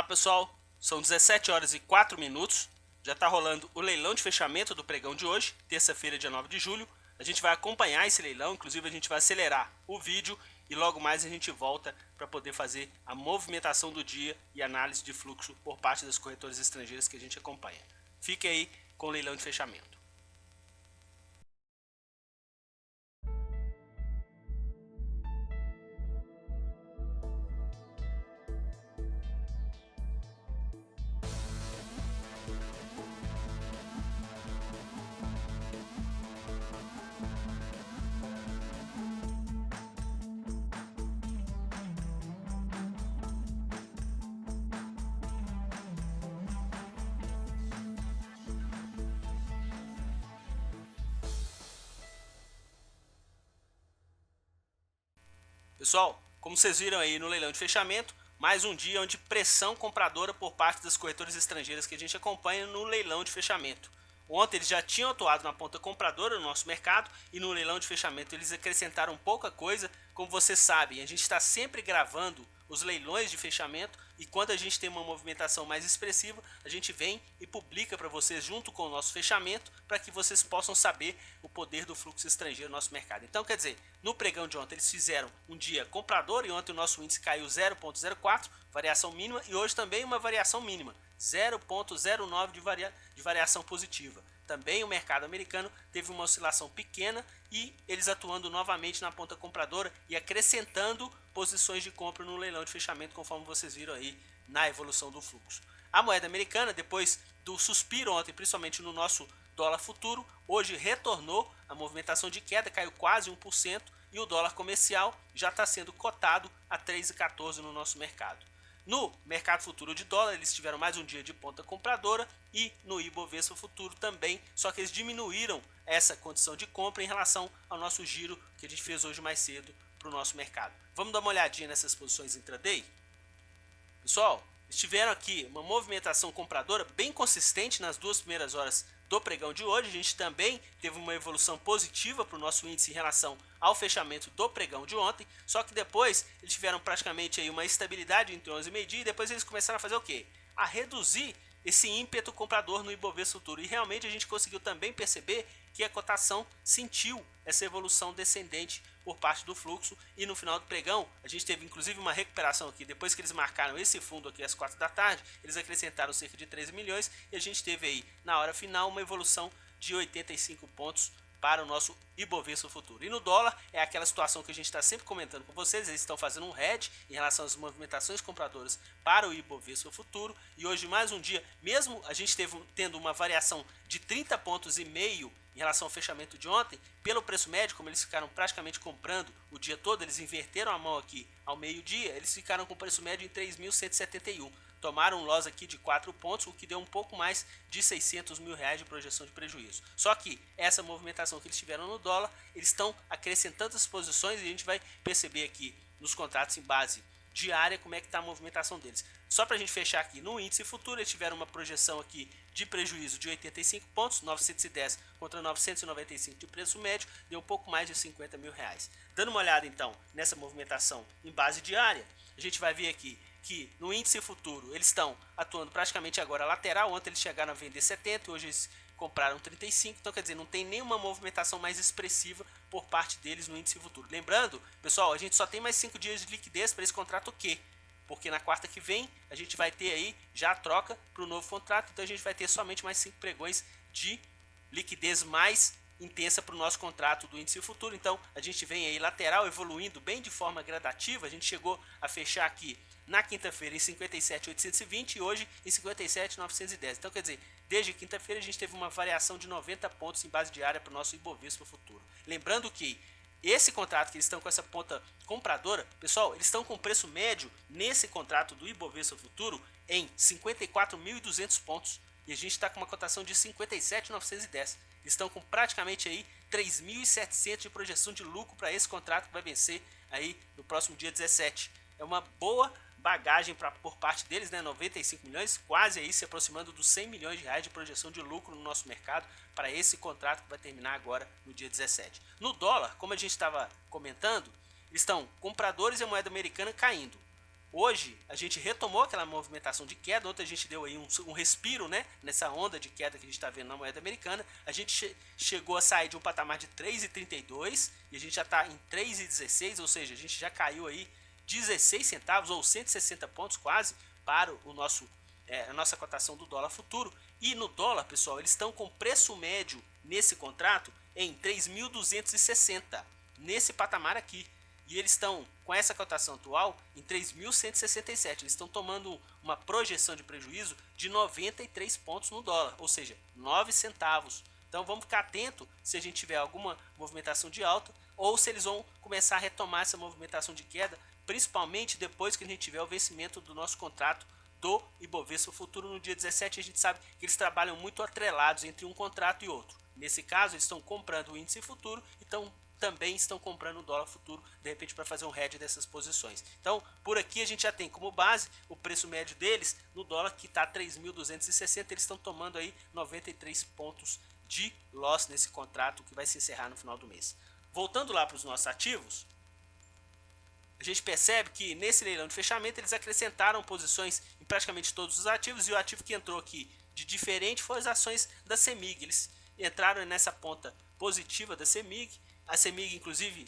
Pessoal, são 17 horas e 4 minutos, já está rolando o leilão de fechamento do pregão de hoje, terça-feira, dia 9 de julho. A gente vai acompanhar esse leilão, inclusive a gente vai acelerar o vídeo e logo mais a gente volta para poder fazer a movimentação do dia e análise de fluxo por parte das corretoras estrangeiras que a gente acompanha. Fique aí com o leilão de fechamento. Pessoal, como vocês viram aí no leilão de fechamento, mais um dia onde pressão compradora por parte das corretoras estrangeiras que a gente acompanha no leilão de fechamento. Ontem eles já tinham atuado na ponta compradora no nosso mercado e no leilão de fechamento eles acrescentaram pouca coisa. Como vocês sabem, a gente está sempre gravando os leilões de fechamento e quando a gente tem uma movimentação mais expressiva, a gente vem e publica para vocês junto com o nosso fechamento para que vocês possam saber o poder do fluxo estrangeiro no nosso mercado. Então, quer dizer, no pregão de ontem eles fizeram um dia comprador e ontem o nosso índice caiu 0,04, variação mínima, e hoje também uma variação mínima, 0,09 de variação positiva. Também o mercado americano teve uma oscilação pequena e eles atuando novamente na ponta compradora e acrescentando posições de compra no leilão de fechamento, conforme vocês viram aí na evolução do fluxo. A moeda americana, depois do suspiro ontem, principalmente no nosso dólar futuro, hoje retornou a movimentação de queda, caiu quase 1% e o dólar comercial já está sendo cotado a 3,14 no nosso mercado. No mercado futuro de dólar, eles tiveram mais um dia de ponta compradora e no Ibovespa futuro também, só que eles diminuíram essa condição de compra em relação ao nosso giro que a gente fez hoje mais cedo para o nosso mercado. Vamos dar uma olhadinha nessas posições intraday? Pessoal, eles tiveram aqui uma movimentação compradora bem consistente nas duas primeiras horas do pregão de hoje. A gente também teve uma evolução positiva para o nosso índice em relação ao fechamento do pregão de ontem, só que depois eles tiveram praticamente aí uma estabilidade entre 11 e meio-dia e depois eles começaram a fazer o quê? A reduzir esse ímpeto comprador no Ibovespa futuro, e realmente a gente conseguiu também perceber que a cotação sentiu essa evolução descendente por parte do fluxo e no final do pregão a gente teve inclusive uma recuperação aqui, depois que eles marcaram esse fundo aqui às 4 da tarde, eles acrescentaram cerca de 13 milhões e a gente teve aí na hora final uma evolução de 85 pontos para o nosso Ibovespa futuro. E no dólar é aquela situação que a gente está sempre comentando com vocês, eles estão fazendo um hedge em relação às movimentações compradoras para o Ibovespa futuro e hoje mais um dia, mesmo a gente tendo uma variação de 30 pontos e meio em relação ao fechamento de ontem, pelo preço médio, como eles ficaram praticamente comprando o dia todo, eles inverteram a mão aqui ao meio-dia, eles ficaram com preço médio em 3.171. Tomaram um loss aqui de 4 pontos, o que deu um pouco mais de 600 mil reais de projeção de prejuízo. Só que essa movimentação que eles tiveram no dólar, eles estão acrescentando as posições e a gente vai perceber aqui nos contratos em base diária como é que está a movimentação deles. Só para a gente fechar aqui, no índice futuro eles tiveram uma projeção aqui de prejuízo de 85 pontos, 910 contra 995 de preço médio, deu um pouco mais de 50 mil reais. Dando uma olhada então nessa movimentação em base diária, a gente vai ver aqui que no índice futuro eles estão atuando praticamente agora lateral. Ontem eles chegaram a vender 70, hoje eles compraram 35, então quer dizer, não tem nenhuma movimentação mais expressiva por parte deles no índice futuro. Lembrando, pessoal, a gente só tem mais 5 dias de liquidez para esse contrato Q, porque na quarta que vem a gente vai ter aí já a troca para o novo contrato, então a gente vai ter somente mais 5 pregões de liquidez mais intensa para o nosso contrato do índice futuro. Então a gente vem aí lateral evoluindo bem de forma gradativa. A gente chegou a fechar aqui na quinta-feira em 57.820 e hoje em 57.910. Então quer dizer, desde quinta-feira a gente teve uma variação de 90 pontos em base diária para o nosso Ibovespa futuro. Lembrando que esse contrato que eles estão com essa ponta compradora, pessoal, eles estão com preço médio nesse contrato do Ibovespa futuro em 54.200 pontos e a gente está com uma cotação de 57.910. Eles estão com praticamente aí 3.700 de projeção de lucro para esse contrato que vai vencer aí no próximo dia 17. É uma boa bagagem por parte deles, né? 95 milhões, quase aí se aproximando dos 100 milhões de reais de projeção de lucro no nosso mercado para esse contrato que vai terminar agora no dia 17. No dólar, como a gente estava comentando, estão compradores e a moeda americana caindo. Hoje a gente retomou aquela movimentação de queda. Ontem a gente deu aí um respiro, né, nessa onda de queda que a gente está vendo na moeda americana. A gente chegou a sair de um patamar de 3,32 e a gente já está em 3,16, ou seja, a gente já caiu aí 16 centavos ou 160 pontos quase para o nosso a nossa cotação do dólar futuro. E no dólar, pessoal, eles estão com preço médio nesse contrato em 3.260, nesse patamar aqui. E eles estão com essa cotação atual em 3.167. Eles estão tomando uma projeção de prejuízo de 93 pontos no dólar, ou seja, 9 centavos. Então vamos ficar atento se a gente tiver alguma movimentação de alta ou se eles vão começar a retomar essa movimentação de queda, principalmente depois que a gente tiver o vencimento do nosso contrato do Ibovespa Futuro no dia 17. A gente sabe que eles trabalham muito atrelados entre um contrato e outro. Nesse caso, eles estão comprando o índice futuro, então também estão comprando o dólar futuro, de repente, para fazer um hedge dessas posições. Então, por aqui a gente já tem como base o preço médio deles no dólar, que está 3.260. Eles estão tomando aí 93 pontos de loss nesse contrato que vai se encerrar no final do mês. Voltando lá para os nossos ativos, a gente percebe que nesse leilão de fechamento eles acrescentaram posições em praticamente todos os ativos, e o ativo que entrou aqui de diferente foi as ações da CEMIG. Eles entraram nessa ponta positiva da CEMIG. A CEMIG, inclusive,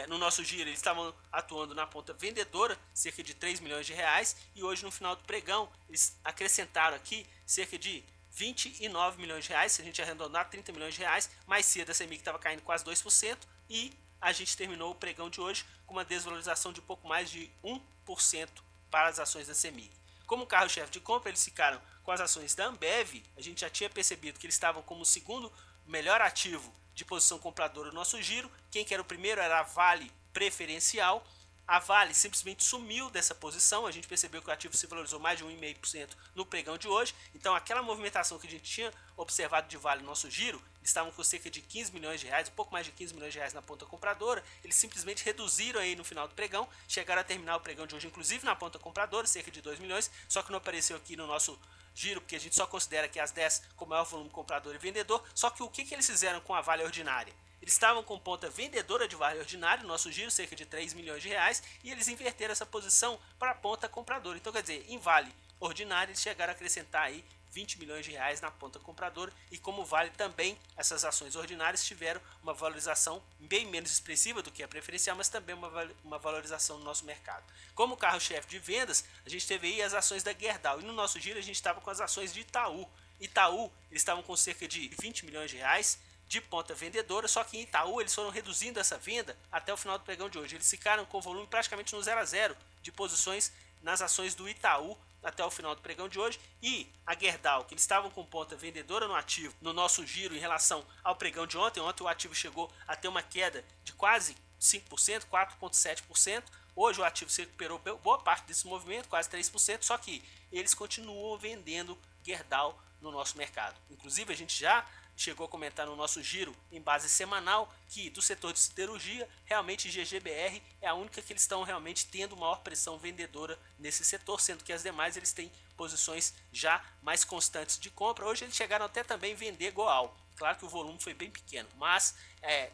no nosso giro, eles estavam atuando na ponta vendedora, cerca de 3 milhões de reais, e hoje no final do pregão eles acrescentaram aqui cerca de 29 milhões de reais, se a gente arredondar 30 milhões de reais. Mais cedo a CEMIG estava caindo quase 2% e a gente terminou o pregão de hoje com uma desvalorização de pouco mais de 1% para as ações da CEMIG. Como carro-chefe de compra, eles ficaram com as ações da Ambev. A gente já tinha percebido que eles estavam como o segundo melhor ativo de posição compradora no nosso giro. Quem que era o primeiro era a Vale Preferencial. A Vale simplesmente sumiu dessa posição. A gente percebeu que o ativo se valorizou mais de 1,5% no pregão de hoje. Então aquela movimentação que a gente tinha observado de Vale no nosso giro, eles estavam com cerca de 15 milhões de reais, um pouco mais de 15 milhões de reais na ponta compradora. Eles simplesmente reduziram aí no final do pregão, chegaram a terminar o pregão de hoje inclusive na ponta compradora, cerca de 2 milhões, só que não apareceu aqui no nosso giro, porque a gente só considera que as 10 com maior volume comprador e vendedor. Só que o que eles fizeram com a Vale ordinária? Eles estavam com ponta vendedora de Vale ordinário, nosso giro cerca de 3 milhões de reais, e eles inverteram essa posição para a ponta compradora. Então quer dizer, em Vale ordinário eles chegaram a acrescentar aí 20 milhões de reais na ponta compradora, e como Vale também, essas ações ordinárias tiveram uma valorização bem menos expressiva do que a preferencial, mas também uma valorização no nosso mercado. Como carro-chefe de vendas, a gente teve aí as ações da Gerdau, e no nosso giro a gente estava com as ações de Itaú. Itaú, eles estavam com cerca de 20 milhões de reais de ponta vendedora, só que em Itaú eles foram reduzindo essa venda até o final do pregão de hoje. Eles ficaram com volume praticamente no 0 a 0 de posições nas ações do Itaú até o final do pregão de hoje. E a Gerdau, que eles estavam com ponta vendedora no ativo no nosso giro em relação ao pregão de ontem. Ontem o ativo chegou a ter uma queda de quase 5%, 4,7%. Hoje o ativo se recuperou boa parte desse movimento, quase 3%, só que eles continuam vendendo Gerdau no nosso mercado. Inclusive a gente já chegou a comentar no nosso giro em base semanal que do setor de siderurgia, realmente GGBR é a única que eles estão realmente tendo maior pressão vendedora nesse setor, sendo que as demais eles têm posições já mais constantes de compra. Hoje eles chegaram até também vender Goal. Claro que o volume foi bem pequeno, mas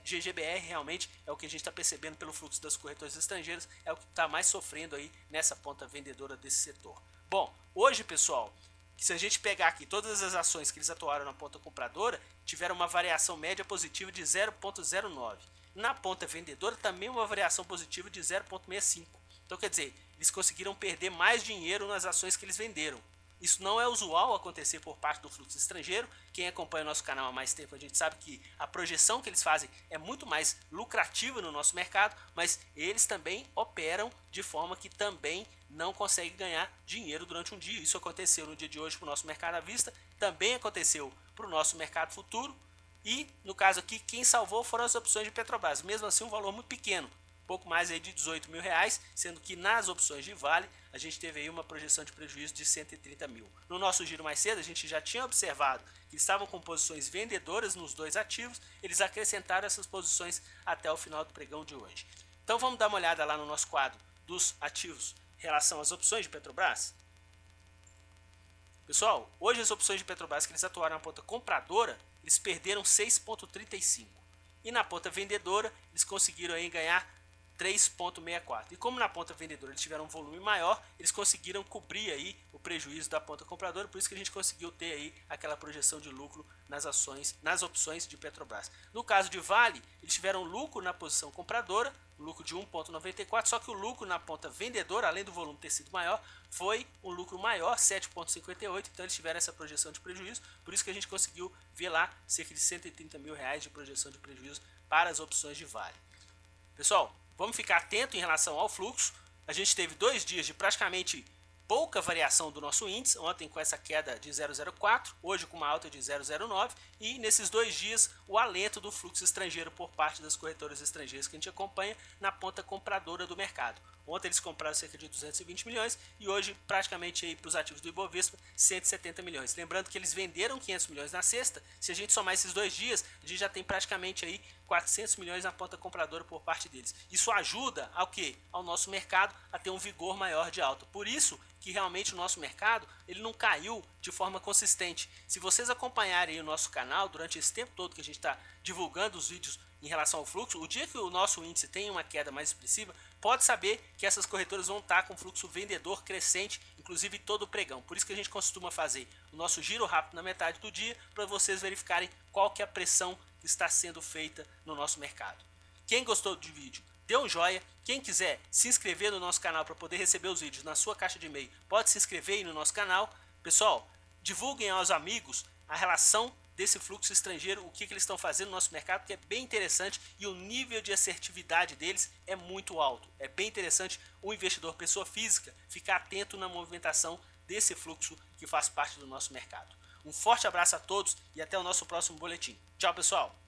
GGBR realmente é o que a gente está percebendo pelo fluxo das corretoras estrangeiras, é o que está mais sofrendo aí nessa ponta vendedora desse setor. Bom, hoje, pessoal, se a gente pegar aqui todas as ações que eles atuaram na ponta compradora, tiveram uma variação média positiva de 0,09. Na ponta vendedora também uma variação positiva de 0,65. Então quer dizer, eles conseguiram perder mais dinheiro nas ações que eles venderam. Isso não é usual acontecer por parte do fluxo estrangeiro. Quem acompanha o nosso canal há mais tempo, a gente sabe que a projeção que eles fazem é muito mais lucrativa no nosso mercado, mas eles também operam de forma que também não conseguem ganhar dinheiro durante um dia. Isso aconteceu no dia de hoje para o nosso mercado à vista, também aconteceu para o nosso mercado futuro, e no caso aqui, quem salvou foram as opções de Petrobras. Mesmo assim, um valor muito pequeno, pouco mais aí de 18 mil reais, sendo que nas opções de Vale a gente teve aí uma projeção de prejuízo de 130 mil. No nosso giro mais cedo a gente já tinha observado que estavam com posições vendedoras nos dois ativos, eles acrescentaram essas posições até o final do pregão de hoje. Então vamos dar uma olhada lá no nosso quadro dos ativos em relação às opções de Petrobras. Pessoal, hoje as opções de Petrobras que eles atuaram na ponta compradora, eles perderam 6,35. E na ponta vendedora, eles conseguiram aí ganhar 3,64. E como na ponta vendedora eles tiveram um volume maior, eles conseguiram cobrir aí o prejuízo da ponta compradora, por isso que a gente conseguiu ter aí aquela projeção de lucro nas ações, nas opções de Petrobras. No caso de Vale, eles tiveram lucro na posição compradora, lucro de 1,94, só que o lucro na ponta vendedora, além do volume ter sido maior, foi um lucro maior, 7,58, então eles tiveram essa projeção de prejuízo, por isso que a gente conseguiu ver lá cerca de R$130 mil de projeção de prejuízo para as opções de Vale. Pessoal, vamos ficar atento em relação ao fluxo. A gente teve 2 dias de praticamente pouca variação do nosso índice, ontem com essa queda de 0,04, hoje com uma alta de 0,09, e nesses 2 dias o alento do fluxo estrangeiro por parte das corretoras estrangeiras que a gente acompanha na ponta compradora do mercado. Ontem eles compraram cerca de 220 milhões e hoje praticamente aí para os ativos do Ibovespa 170 milhões. Lembrando que eles venderam 500 milhões na sexta, se a gente somar esses 2 dias, a gente já tem praticamente aí 400 milhões na ponta compradora por parte deles. Isso ajuda ao quê? Ao nosso mercado a ter um vigor maior de alta. Por isso que realmente o nosso mercado ele não caiu de forma consistente. Se vocês acompanharem o nosso canal durante esse tempo todo que a gente está divulgando os vídeos em relação ao fluxo, o dia que o nosso índice tem uma queda mais expressiva, pode saber que essas corretoras vão estar com fluxo vendedor crescente, inclusive todo o pregão. Por isso que a gente costuma fazer o nosso giro rápido na metade do dia, para vocês verificarem qual que é a pressão que está sendo feita no nosso mercado. Quem gostou do vídeo, dê um joinha. Quem quiser se inscrever no nosso canal para poder receber os vídeos na sua caixa de e-mail, pode se inscrever aí no nosso canal. Pessoal, divulguem aos amigos a relação desse fluxo estrangeiro, o que eles estão fazendo no nosso mercado, que é bem interessante e o nível de assertividade deles é muito alto. É bem interessante o investidor, pessoa física, ficar atento na movimentação desse fluxo que faz parte do nosso mercado. Um forte abraço a todos e até o nosso próximo boletim. Tchau, pessoal!